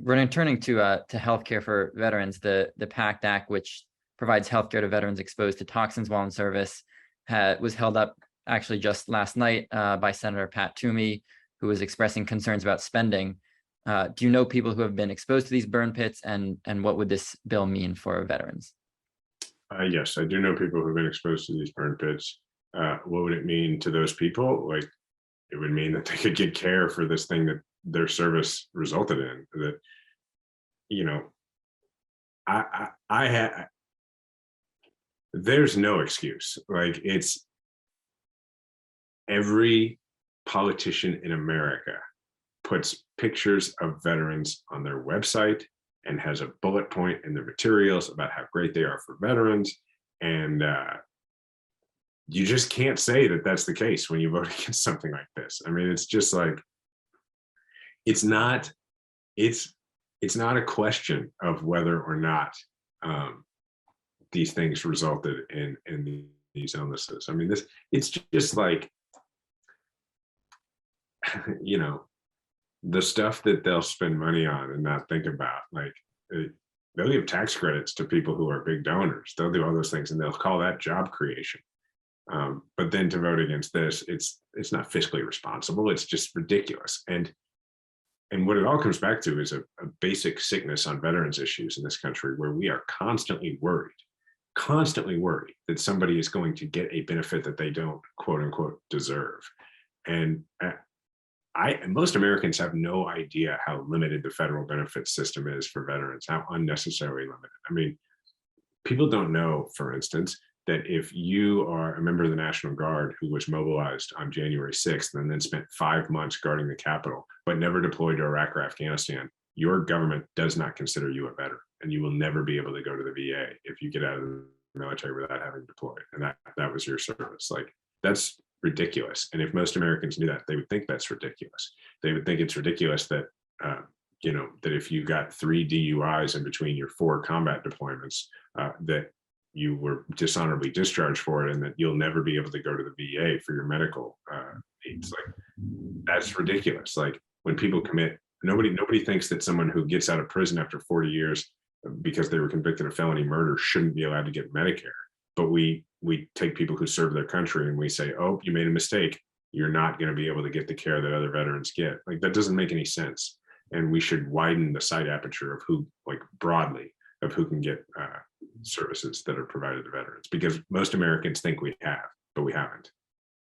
Returning to healthcare for veterans, the PACT Act, which provides healthcare to veterans exposed to toxins while in service, was held up actually just last night by Senator Pat Toomey, who was expressing concerns about spending. Do you know people who have been exposed to these burn pits, and what would this bill mean for veterans? Yes, I do know people who've been exposed to these burn pits. What would it mean to those people? Like, it would mean that they could get care for this thing that their service resulted in. That, you know, I had. There's no excuse. Like, it's every politician in America puts pictures of veterans on their website and has a bullet point in their materials about how great they are for veterans. And you just can't say that that's the case when you vote against something like this. I mean, it's just like, it's not a question of whether or not these things resulted in these illnesses. I mean, it's just like, you know, the stuff that they'll spend money on and not think about, like, they'll give tax credits to people who are big donors. They'll do all those things, and they'll call that job creation. But then to vote against this, it's not fiscally responsible. It's just ridiculous. And what it all comes back to is a basic sickness on veterans issues in this country, where we are constantly worried that somebody is going to get a benefit that they don't, quote unquote, deserve. And most Americans have no idea how limited the federal benefits system is for veterans, how unnecessarily limited. I mean, people don't know, for instance, that if you are a member of the National Guard who was mobilized on January 6th and then spent 5 months guarding the Capitol, but never deployed to Iraq or Afghanistan, your government does not consider you a veteran, and you will never be able to go to the VA if you get out of the military without having deployed. And that was your service. Like, that's ridiculous. And if most Americans knew that, they would think that's ridiculous. They would think it's ridiculous that, that if you got 3 DUIs in between your 4 combat deployments, that you were dishonorably discharged for it, and that you'll never be able to go to the VA for your medical needs. Like, that's ridiculous. Like, when people commit, nobody thinks that someone who gets out of prison after 40 years because they were convicted of felony murder shouldn't be allowed to get Medicare. But we take people who serve their country and we say, oh, you made a mistake, you're not going to be able to get the care that other veterans get. Like, that doesn't make any sense. And we should widen the sight aperture of who, like, broadly, of who can get services that are provided to veterans, because most Americans think we have, but we haven't.